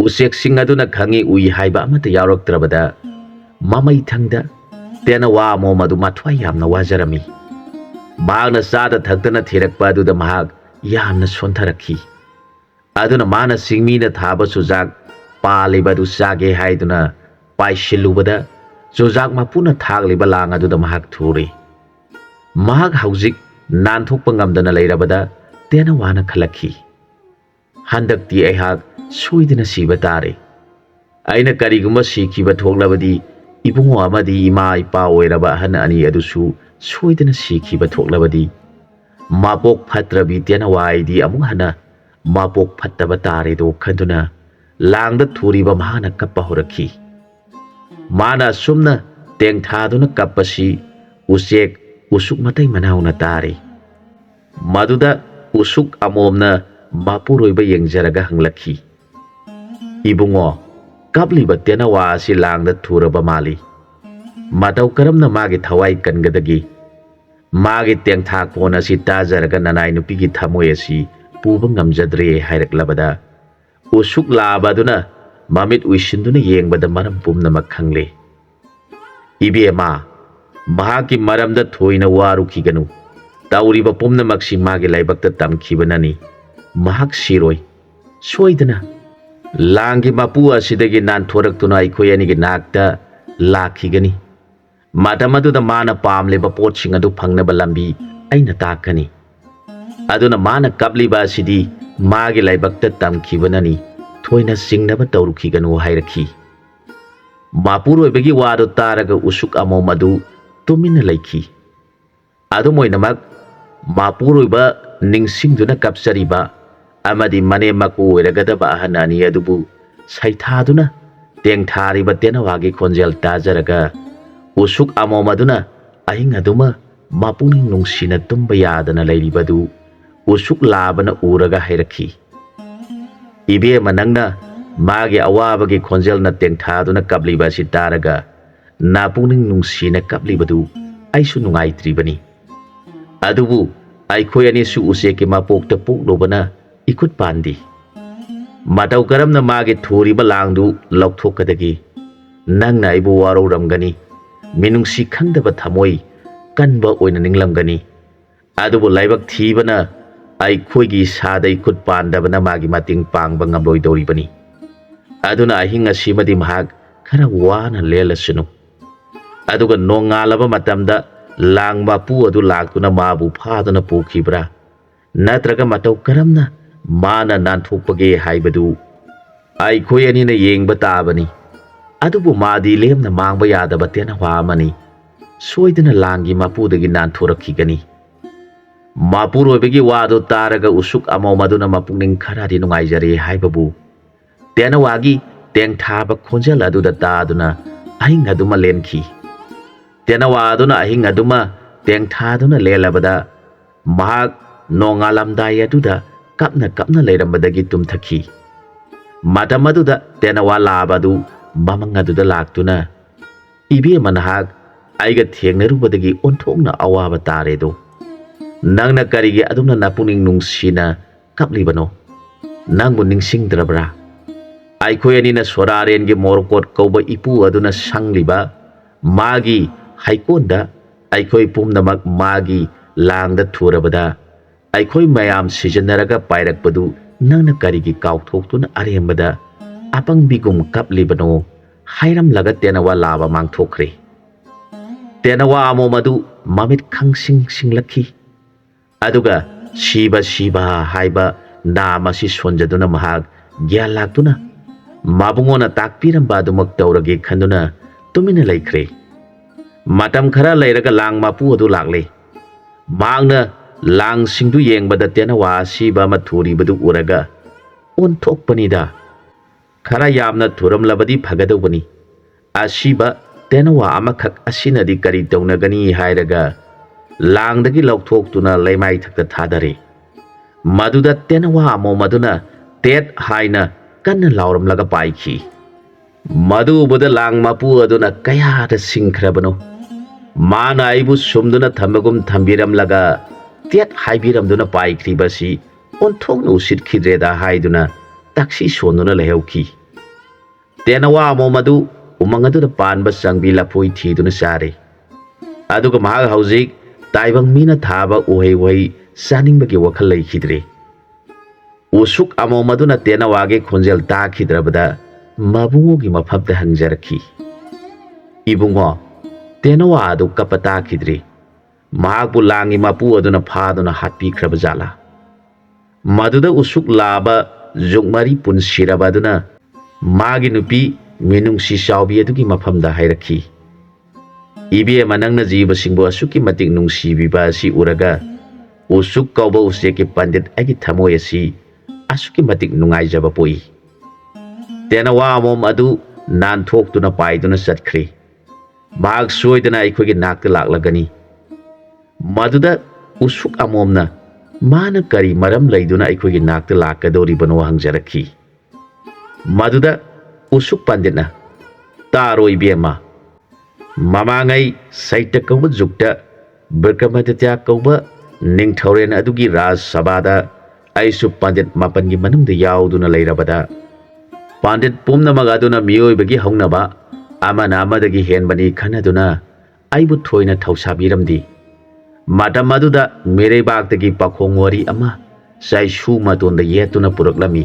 ꯎꯆꯦꯛꯁꯤꯡ ꯑꯗꯨꯅ ꯈꯪꯏ ꯎꯏ ꯍꯥꯏꯕ ꯑꯃꯠꯇ ꯌꯥꯎꯔꯛꯇ꯭ꯔꯕꯗ ꯃꯃꯩꯊꯪꯗ ꯇꯦꯅꯋꯥ ꯑꯃꯣꯝ ꯑꯗꯨ ꯃꯊ꯭ꯋꯥꯏ ꯌꯥꯝꯅ ꯋꯥꯖꯔꯝꯃꯤ꯫ ꯃꯍꯥꯛꯅ ꯆꯥꯗ ꯊꯛꯇꯅ ꯊꯤꯔꯛꯄ ꯑꯗꯨꯗ ꯃꯍꯥꯛ ꯌꯥꯝꯅ ꯁꯣꯟꯊꯔꯛꯈꯤ꯫ ꯑꯗꯨꯅ ꯃꯥꯅ ꯆꯤꯡꯃꯤꯅ ꯊꯥꯕ ꯆꯨꯖꯥꯛ ꯄꯥꯜꯂꯤꯕ ꯑꯗꯨ ꯆꯥꯒꯦ ꯍꯥꯏꯗꯨꯅ ꯄꯥꯏꯁꯤꯜꯂꯨꯕꯗ ꯆꯨꯖꯥꯛ ꯃꯄꯨꯅ ꯊꯥꯛꯂꯤꯕ ꯂꯥꯡ ꯑꯗꯨꯗ ꯃꯍꯥꯛ ꯊꯨꯔꯦ꯫ ꯃꯍꯥꯛ ꯍꯧꯖꯤꯛ ꯅꯥꯟꯊꯣꯛꯄ ꯉꯝꯗꯅ ꯂꯩꯔꯕꯗ ꯇꯦꯅꯋꯥꯅ ꯈꯜꯂꯛꯈꯤ, ꯍꯟꯗꯛꯇꯤ ꯑꯩꯍꯥꯛ ꯁꯣꯏꯗꯅ ꯁꯤꯕ ꯇꯥꯔꯦ꯫ ꯑꯩꯅ ꯀꯔꯤꯒꯨꯝꯕ ꯁꯤꯈꯤꯕ ꯊꯣꯛꯂꯕꯗꯤ ꯏꯕꯨꯡꯉꯣ ꯑꯃꯗꯤ ꯏꯃꯥ ꯏꯄꯥ ꯑꯣꯏꯔꯕ ꯑꯍꯟ ꯑꯅꯤ ꯑꯗꯨꯁꯨ ꯁꯣꯏꯗꯅ ꯁꯤꯈꯤꯕ ꯊꯣꯛꯂꯕꯗꯤ ꯃꯄꯣꯛ ꯐꯠꯇ꯭ꯔꯕꯤ ꯇꯦꯅꯋꯥ ꯑꯩꯗꯤ ꯑꯃꯨꯛ ꯍꯟꯅ ꯃꯄꯣꯛ ꯐꯠꯇꯕ ꯇꯥꯔꯦꯗꯣ ꯈꯟꯗꯨꯅ ꯂꯥꯡꯗ ꯊꯨꯔꯤꯕ ꯃꯍꯥꯛꯅ ꯀꯞꯄ ꯍꯧꯔꯛꯈꯤ꯫ ꯃꯥꯅ ꯑꯁꯨꯝꯅ ꯇꯦꯡꯊꯥꯗꯨꯅ ꯀꯞꯄꯁꯤ ꯎꯆꯦꯛ ꯎꯁꯨꯛ ꯃꯇꯩ ꯃꯅꯥꯎꯅ ꯇꯥꯔꯦ꯫ ꯃꯗꯨꯗ ꯎꯁꯨꯛ ꯑꯃꯣꯝꯅ ꯃꯄꯨꯔꯣꯏꯕ ꯌꯦꯡꯖꯔꯒ ꯍꯪꯂꯛꯈꯤ, ꯏꯕꯨꯡꯉꯣ, ꯀꯞꯂꯤꯕ ꯇꯦꯅꯋꯥ ꯑꯁꯤ ꯂꯥꯡꯗ ꯊꯨꯔꯕ ꯃꯥꯜꯂꯤ꯫ ꯃꯇꯧ ꯀꯔꯝꯅ ꯃꯥꯒꯤ ꯊꯋꯥꯏ ꯀꯟꯒꯗꯒꯦ? ꯃꯥꯒꯤ ꯇꯦꯡꯊꯥꯈꯣꯟ ꯑꯁꯤ ꯇꯥꯖꯔꯒ ꯅꯅꯥꯏ ꯅꯨꯄꯤꯒꯤ ꯊꯃꯣꯏ ꯑꯁꯤ ꯄꯨꯕ ꯉꯝꯖꯗ꯭ꯔꯦ ꯍꯥꯏꯔꯛꯂꯕꯗ ꯎꯁꯨꯛ ꯂꯥꯕ ꯑꯗꯨꯅ ꯃꯃꯤꯠ ꯎꯏꯁꯤꯟꯗꯨꯅ ꯌꯦꯡꯕꯗ ꯃꯔꯝ ꯄꯨꯝꯅꯃꯛ ꯈꯪꯂꯦ꯫ ꯏꯕꯦꯝꯃ, ꯃꯍꯥꯛꯀꯤ ꯃꯔꯝꯗ ꯊꯣꯏꯅ ꯋꯥꯔꯨꯈꯤꯒꯅꯨ꯫ ꯇꯧꯔꯤꯕ ꯄꯨꯝꯅꯃꯛꯁꯤ ꯃꯥꯒꯤ ꯂꯥꯏꯕꯛꯇ ꯇꯝꯈꯤꯕꯅꯅꯤ꯫ ꯃꯍꯥꯛ ꯁꯤꯔꯣꯏ, ꯁꯣꯏꯗꯅ ꯂꯥꯡꯒꯤ ꯃꯄꯨ ꯑꯁꯤꯗꯒꯤ ꯅꯥꯟꯊꯣꯔꯛꯇꯨꯅ ꯑꯩꯈꯣꯏ ꯑꯅꯤꯒꯤ ꯅꯥꯛꯇ ꯂꯥꯛꯈꯤꯒꯅꯤ꯫ ꯃꯇꯝ ꯑꯗꯨꯗ ꯃꯥꯅ ꯄꯥꯝꯂꯤꯕ ꯄꯣꯠꯁꯤꯡ ꯑꯗꯨ ꯐꯪꯅꯕ ꯂꯝꯕꯤ ꯑꯩꯅ ꯇꯥꯛꯀꯅꯤ꯫ ꯑꯗꯨꯅ ꯃꯥꯅ ꯀꯞꯂꯤꯕ ꯑꯁꯤꯗꯤ ꯃꯥꯒꯤ ꯂꯥꯏꯕꯛꯇ ꯇꯝꯈꯤꯕꯅꯅꯤ, ꯊꯣꯏꯅ ꯆꯤꯡꯅꯕ ꯇꯧꯔꯨꯈꯤꯒꯅꯨ ꯍꯥꯏꯔꯛꯈꯤ꯫ ꯃꯄꯨꯔꯣꯏꯕꯒꯤ ꯋꯥꯗꯨ ꯇꯥꯔꯒ ꯎꯁꯨꯛ ꯑꯃꯣꯝ ꯑꯗꯨ ꯇꯨꯃꯤꯟꯅ ꯂꯩꯈꯤ꯫ ꯑꯗꯨꯝ ꯑꯣꯏꯅꯃꯛ ꯃꯄꯨꯔꯣꯏꯕ ꯅꯤꯡꯁꯤꯡꯗꯨꯅ ꯀꯞꯆꯔꯤꯕ ꯑꯃꯗꯤ ꯃꯅꯦꯝꯃꯀꯨ ꯑꯣꯏꯔꯒꯗꯕ ꯑꯍꯟ ꯑꯅꯤ ꯑꯗꯨꯕꯨ ꯁꯩꯊꯥꯗꯨꯅ ꯇꯦꯡꯊꯥꯔꯤꯕ ꯇꯦꯅꯋꯥꯒꯤ ꯈꯣꯟꯖꯦꯜ ꯇꯥꯖꯔꯒ ꯎꯁꯨꯛ ꯑꯃꯣꯝ ꯑꯗꯨꯅ ꯑꯍꯤꯡ ꯑꯗꯨꯃ ꯃꯄꯨꯛꯅꯤꯡ ꯅꯨꯡꯁꯤꯅ ꯇꯨꯝꯕ ꯌꯥꯗꯅ ꯂꯩꯔꯤꯕꯗꯨ ꯎꯁꯨꯛ ꯂꯥꯕꯅ ꯎꯔꯒ ꯍꯥꯏꯔꯛꯈꯤ, ꯏꯕꯦꯝꯃ, ꯅꯪꯅ ꯃꯥꯒꯤ ꯑꯋꯥꯕꯒꯤ ꯈꯣꯟꯖꯦꯜꯅ ꯇꯦꯡꯊꯥꯗꯨꯅ ꯀꯞꯂꯤꯕ ꯑꯁꯤ ꯇꯥꯔꯒ ꯅꯄꯨꯛꯅꯤꯡ ꯅꯨꯡꯁꯤꯅ ꯀꯞꯂꯤꯕꯗꯨ ꯑꯩꯁꯨ ꯅꯨꯡꯉꯥꯏꯇ꯭ꯔꯤꯕꯅꯤ꯫ ꯑꯗꯨꯕꯨ ꯑꯩꯈꯣꯏ ꯑꯅꯤꯁꯨ ꯎꯆꯦꯛꯀꯤ ꯃꯄꯣꯛꯇ ꯄꯣꯛꯂꯨꯕꯅ इकुट पांदी मटौ करम मागे थोरीब लांगदु लौथोकदगे नंगना आइबु वारौरमगनी मिनुंगसी खंगदब थमोई कन्ब ओइना निंगलमगनी अदुबु लाइबक थीबना आइखोइगी सादा इकुट पांदबना मागी मतिंग पांगबा ngamloidoribani aduna ahinga simadi mahak khara wana lelasunu aduga nongalaba matamda langba pu adu laktuna mabu phaduna pukhibra natraga matau karamna mana nanthokpage haibadu aikhoi anina yengba tabani adubu madi lemna mangba yadaba tena wamani soidana langi mapudagi nanthorakhigani mapurobegi wado taraga usuk amomaduna mapungning kharadi nungaijare haibabu tena wagi tengthaba khonjal aduda taduna ahing aduma lenkhi tena waduna ahing aduma tengthaduna lelabada mahak nongalamdai aduda kapna kapna leirambadagi tumthakhi matam aduda tena walabadu mamang aduda laktuna ibe manahak aiga thengnerubadagi onthokna awaba taredo nangna karigi adumna napuning nungsina kaplibano nangbu ningsingdrabra aikhoi anina soraren gi morkot kauba ipu aduna sangliba magi haikonda aikhoi pumnamak magi langda thurabada aikhoi mayam sijanaraga pairakpadu nangna karigi kauthokhtuna arembada apangbigum kaplibano hairam laga tenawa laba mangthokre tenawa amomadu mamit khangsing singlakhi aduga shiba shiba haiba namasi sonjaduna mahak gyan laktuna mabungona takpiramba adumak tawrage khanduna tumina laikre matam khara lairaga lang mapu adu lakle mangna lang singdu yengbada tenawa siba mathuri badu uraga onthokpanida khara yamna thuram labadi phagadobani asiba tenawa amakhak asinadi kari tawnagani hairaga langdagi laukthoktuna leimai thakta thadare maduda tenawa amomaduna tet haina kanna lauram laga paikhi madu buda lang mapu aduna kaya da singkhrabano mana aibu sumduna thambagum thambiram laga tet haibiram duna paikri basi onthong no sitkhidreda haiduna taksi sonuna lehauki tenawa amomadu umangadu da panba sangbi lapoi thiduna sare aduga mahag haujik taibang mina thaba uhei wai saningbagi wakhal lekhidre usuk amomaduna tenawage khonjel takhidrabada mabungogi mafamda hangjarakhi ibungo tenawa adu kapata khidre mahakbu langi mapu aduna phaduna hatpi khrabajala maduda usuk laba ꯖꯨꯛꯃꯔꯤ ꯄꯨꯟꯁꯤꯔꯕꯗꯨꯅ ꯃꯥꯒꯤ ꯅꯨꯄꯤ ꯃꯤꯅꯨꯡꯁꯤ ꯆꯥꯎꯕꯤ ꯑꯗꯨꯒꯤ ꯃꯐꯝꯗ ꯍꯥꯏꯔꯛꯈꯤ, "ꯏꯕꯦꯝꯃ, ꯅꯪꯅ ꯖꯤꯕꯁꯤꯡꯕꯨ ꯑꯁꯨꯛꯀꯤ ꯃꯇꯤꯛ ꯅꯨꯡꯁꯤꯕꯤꯕ ꯑꯁꯤ ꯎꯔꯒ ꯎꯁꯨꯛ ꯀꯧꯕ ꯎꯆꯦꯛꯀꯤ ꯄꯟꯗꯤꯠ ꯑꯩꯒꯤ ꯊꯃꯣꯏ ꯑꯁꯤ ꯑꯁꯨꯛꯀꯤ ꯃꯇꯤꯛ ꯅꯨꯡꯉꯥꯏꯖꯕ ꯄꯣꯛꯏ"꯫ ꯇꯦꯅꯋꯥ ꯑꯃꯣꯝ ꯑꯗꯨ ꯅꯥꯟꯊꯣꯛꯇꯨꯅ ꯄꯥꯏꯗꯨꯅ ꯆꯠꯈ꯭ꯔꯦ꯫ ꯃꯍꯥꯛ ꯁꯣꯏꯗꯅ ꯑꯩꯈꯣꯏꯒꯤ ꯅꯥꯛꯇ ꯂꯥꯛꯂꯒꯅꯤ꯫ ꯃꯗꯨꯗ ꯎꯁꯨꯛ ꯑꯃꯣꯝꯅ ꯃꯥꯅ ꯀꯔꯤ ꯃꯔꯝ ꯂꯩꯗꯨꯅ ꯑꯩꯈꯣꯏꯒꯤ ꯅꯥꯛꯇ ꯂꯥꯛꯀꯗꯧꯔꯤꯕꯅꯣ ꯍꯪꯖꯔꯛꯈꯤ꯫ ꯃꯗꯨꯗ ꯎꯁꯨꯛ ꯄꯟꯗꯤꯠꯅ, "ꯇꯥꯔꯣ ꯏꯕꯦꯝꯃ, ꯃꯃꯥꯡꯉꯩ ꯁꯩꯇ ꯀꯧꯕ ꯖꯨꯛꯇ ꯕ꯭ꯔꯤꯀꯃꯥꯗꯤꯇ꯭ꯌ ꯀꯧꯕ ꯅꯤꯡꯊꯧꯔꯦꯜ ꯑꯗꯨꯒꯤ ꯔꯥꯖ ꯁꯚꯥꯗ ꯑꯩꯁꯨ ꯄꯟꯗꯤꯠ ꯃꯥꯄꯟꯒꯤ ꯃꯅꯨꯡꯗ ꯌꯥꯎꯗꯨꯅ ꯂꯩꯔꯕꯗ ꯄꯟꯗꯤꯠ ꯄꯨꯝꯅꯃꯛ ꯑꯗꯨꯅ ꯃꯤꯑꯣꯏꯕꯒꯤ ꯍꯧꯅꯕ ꯑꯃꯅ ꯑꯃꯗꯒꯤ ꯍꯦꯟꯕꯅꯤ ꯈꯟꯅꯗꯨꯅ ꯑꯩꯕꯨ ꯊꯣꯏꯅ ꯊꯧꯁꯥꯕꯤꯔꯝꯗꯦ꯫ ꯃꯇꯝ ꯑꯗꯨꯗ ꯃꯤꯔꯩꯕꯥꯛꯇꯒꯤ ꯄꯥꯈꯣꯡ ꯋꯥꯔꯤ ꯑꯃ ꯆꯩꯁꯨ ꯃꯇꯣꯟꯗ ꯌꯦꯠꯇꯨꯅ ꯄꯨꯔꯛꯂꯝꯃꯤ꯫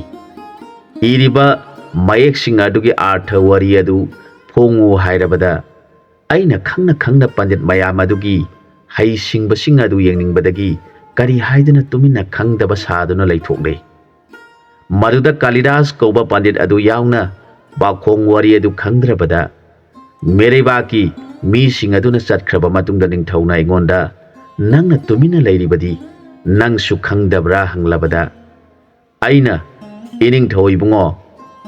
ꯏꯔꯤꯕ ꯃꯌꯦꯛꯁꯤꯡ ꯑꯗꯨꯒꯤ ꯑꯥꯔꯊ ꯋꯥꯔꯤ ꯑꯗꯨ ꯐꯣꯡꯉꯨ ꯍꯥꯏꯔꯕꯗ ꯑꯩꯅ ꯈꯪꯅ ꯈꯪꯅ ꯄꯟꯗꯤꯠ ꯃꯌꯥꯝ ꯑꯗꯨꯒꯤ ꯍꯩꯁꯤꯡꯕꯁꯤꯡ ꯑꯗꯨ ꯌꯦꯡꯅꯤꯡꯕꯗꯒꯤ ꯀꯔꯤ ꯍꯥꯏꯗꯨꯅ ꯇꯨꯃꯤꯟꯅ ꯈꯪꯗꯕ ꯁꯥꯗꯨꯅ ꯂꯩꯊꯣꯛꯂꯦ꯫ ꯃꯗꯨꯗ ꯀꯥꯂꯤꯗꯥꯁ ꯀꯧꯕ ꯄꯟꯗꯤꯠ ꯑꯗꯨ ꯌꯥꯎꯅ ꯄꯥꯈꯣꯡ ꯋꯥꯔꯤ ꯑꯗꯨ ꯈꯪꯗ꯭ꯔꯕꯗ ꯃꯤꯔꯩꯕꯥꯛꯀꯤ ꯃꯤꯁꯤꯡ ꯑꯗꯨꯅ ꯆꯠꯈ꯭ꯔꯕ ꯃꯇꯨꯡꯗ ꯅꯤꯡꯊꯧꯅ ꯑꯩꯉꯣꯟꯗ, "ꯅꯪꯅ ꯇꯨꯃꯤꯟꯅ ꯂꯩꯔꯤꯕꯗꯤ ꯅꯪꯁꯨ ꯈꯪꯗꯕ꯭ꯔꯥ?" ꯍꯪꯂꯕꯗ ꯑꯩꯅ, "ꯏꯅꯤꯡꯊꯧ ꯏꯕꯨꯡꯉꯣ,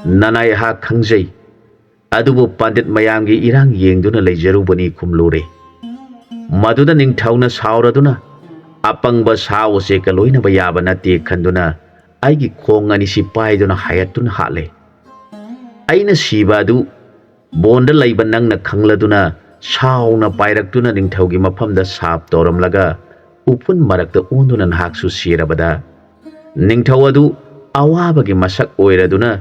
ꯅꯅꯥꯏ ꯑꯩꯍꯥꯛ ꯈꯪꯖꯩ, ꯑꯗꯨꯕꯨ ꯄꯟꯗꯤꯠ ꯃꯌꯥꯝꯒꯤ ꯏꯔꯥꯡ ꯌꯦꯡꯗꯨꯅ ꯂꯩꯖꯔꯨꯕꯅꯤ" ꯈꯨꯝꯂꯨꯔꯦ꯫ ꯃꯗꯨꯗ ꯅꯤꯡꯊꯧꯅ ꯁꯥꯎꯔꯗꯨꯅ, "ꯑꯄꯪꯕ ꯁꯥ ꯎꯆꯦꯛꯀ ꯂꯣꯏꯅꯕ ꯌꯥꯕ ꯅꯠꯇꯦ" ꯈꯟꯗꯨꯅ ꯑꯩꯒꯤ ꯈꯣꯡ ꯑꯅꯤꯁꯤ ꯄꯥꯏꯗꯨꯅ ꯍꯥꯌꯠꯇꯨꯅ ꯍꯥꯠꯂꯦ꯫ ꯑꯩꯅ ꯁꯤꯕ ꯑꯗꯨ ꯕꯣꯟꯗ ꯂꯩꯕ ꯅꯪꯅ ꯈꯪꯂꯗꯨꯅ ꯁꯥꯎꯅ ꯄꯥꯏꯔꯛꯇꯨꯅ ꯅꯤꯡꯊꯧꯒꯤ ꯃꯐꯝꯗ ꯁꯥꯞ ꯇꯧꯔꯝꯂꯒ ꯎꯐꯨꯟ ꯃꯔꯛꯇ ꯑꯣꯟꯗꯨꯅ ꯅꯍꯥꯛꯁꯨ ꯁꯤꯔꯕꯗ ꯅꯤꯡꯊꯧ ꯑꯗꯨ ꯑꯋꯥꯕꯒꯤ ꯃꯁꯛ ꯑꯣꯏꯔꯗꯨꯅ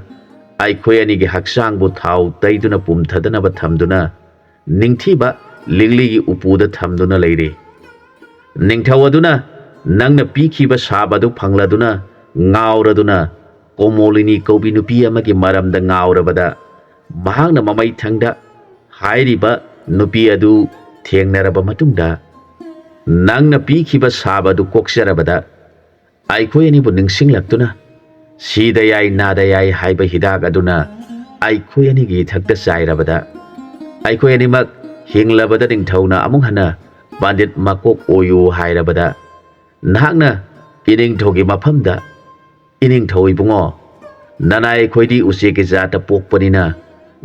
ꯑꯩꯈꯣꯏ ꯑꯅꯤꯒꯤ ꯍꯛꯆꯥꯡꯕꯨ ꯊꯥꯎ ꯇꯩꯗꯨꯅ ꯄꯨꯝꯊꯗꯅꯕ ꯊꯝꯗꯨꯅ ꯅꯤꯡꯊꯤꯕ ꯂꯤꯛꯂꯤꯒꯤ ꯎꯄꯨꯗ ꯊꯝꯗꯨꯅ ꯂꯩꯔꯦ꯫ ꯅꯤꯡꯊꯧ ꯑꯗꯨꯅ ꯅꯪꯅ ꯄꯤꯈꯤꯕ ꯁꯥꯞ ꯑꯗꯨ ꯐꯪꯂꯗꯨꯅ ꯉꯥꯎꯔꯗꯨꯅ ꯀꯣꯃꯣꯂꯤꯅꯤ ꯀꯧꯕꯤ ꯅꯨꯄꯤ ꯑꯃꯒꯤ ꯃꯔꯝꯗ ꯉꯥꯎꯔꯕꯗ ꯃꯍꯥꯛꯅ ꯃꯃꯩꯊꯪꯗ ꯍꯥꯏꯔꯤꯕ ꯅꯨꯄꯤ ꯑꯗꯨ ꯊꯦꯡꯅꯔꯕ ꯃꯇꯨꯡꯗ ꯅꯪꯅ ꯄꯤꯈꯤꯕ ꯁꯥꯞ ꯑꯗꯨ ꯀꯣꯛꯆꯔꯕꯗ ꯑꯩꯈꯣꯏ ꯑꯅꯤꯕꯨ ꯅꯤꯡꯁꯤꯡꯂꯛꯇꯨꯅ ꯁꯤꯗ ꯌꯥꯏ ꯅꯥꯗ ꯌꯥꯏ ꯍꯥꯏꯕ ꯍꯤꯗꯥꯛ ꯑꯗꯨꯅ ꯑꯩꯈꯣꯏ ꯑꯅꯤꯒꯤ ꯏꯊꯛꯇ ꯆꯥꯏꯔꯕꯗ ꯑꯩꯈꯣꯏ ꯑꯅꯤꯃꯛ ꯍꯤꯡꯂꯕꯗ ꯅꯤꯡꯊꯧꯅ ꯑꯃꯨꯛ ꯍꯟꯅ ꯄꯟꯗꯤꯠ ꯃꯀꯣꯛ ꯑꯣꯏꯌꯨ ꯍꯥꯏꯔꯕꯗ ꯅꯍꯥꯛꯅ ꯏꯅꯤꯡꯊꯧꯒꯤ ꯃꯐꯝꯗ, "ꯏꯅꯤꯡꯊꯧ ꯏꯕꯨꯡꯉꯣ, ꯅꯅꯥꯏ ꯑꯩꯈꯣꯏꯗꯤ ꯎꯆꯦꯛꯀꯤ ꯖꯥꯠꯇ ꯄꯣꯛꯄꯅꯤꯅ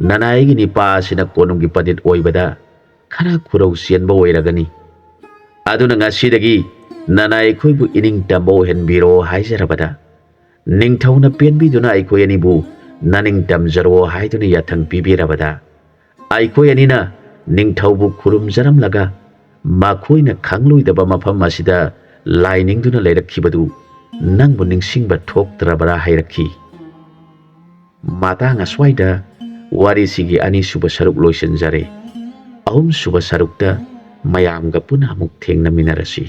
ꯅꯅꯥꯏꯒꯤ ꯅꯤꯄꯥ ꯑꯁꯤꯅ ꯀꯣꯅꯨꯡꯒꯤ ꯄꯟꯗꯤꯠ ꯑꯣꯏꯕꯗ ꯈꯔ ꯈꯨꯔꯧ ꯆꯦꯟꯕ ꯑꯣꯏꯔꯒꯅꯤ꯫ ꯑꯗꯨꯅ ꯉꯁꯤꯗꯒꯤ ꯅꯅꯥꯏ ꯑꯩꯈꯣꯏꯕꯨ ꯏꯅꯤꯡꯇꯝꯕ ꯑꯣꯏꯍꯟꯕꯤꯔꯣ" ꯍꯥꯏꯖꯔꯕꯗ ꯅꯤꯡꯊꯧꯅ ꯄꯦꯟꯕꯤꯗꯨꯅ ꯑꯩꯈꯣꯏ ꯑꯅꯤꯕꯨ "ꯅꯅꯤꯡꯇꯝꯖꯔꯣ" ꯍꯥꯏꯗꯨꯅ ꯌꯥꯊꯪ ꯄꯤꯕꯤꯔꯕꯗ ꯑꯩꯈꯣꯏ ꯑꯅꯤꯅ ꯅꯤꯡꯊꯧꯕꯨ ꯈꯨꯔꯨꯝꯖꯔꯝꯂꯒ ꯃꯈꯣꯏꯅ ꯈꯪꯂꯣꯏꯗꯕ ꯃꯐꯝ ꯑꯁꯤꯗ ꯂꯥꯏꯅꯤꯡꯗꯨꯅ ꯂꯩꯔꯛꯈꯤꯕꯗꯨ ꯅꯪꯕꯨ ꯅꯤꯡꯁꯤꯡꯕ ꯊꯣꯛꯇ꯭ꯔꯕꯔꯥ ꯍꯥꯏꯔꯛꯈꯤ꯫ ꯃꯇꯥꯡ ꯑꯁ꯭ꯋꯥꯏꯗ ꯋꯥꯔꯤꯁꯤꯒꯤ ꯑꯅꯤꯁꯨꯕ ꯁꯔꯨꯛ ꯂꯣꯏꯁꯤꯟꯖꯔꯦ꯫ ꯑꯍꯨꯝꯁꯨꯕ ꯁꯔꯨꯛꯇ ꯃꯌꯥꯝꯒ ꯄꯨꯟꯅ ꯑꯃꯨꯛ ꯊꯦꯡꯅꯃꯤꯟꯅꯔꯁꯤ꯫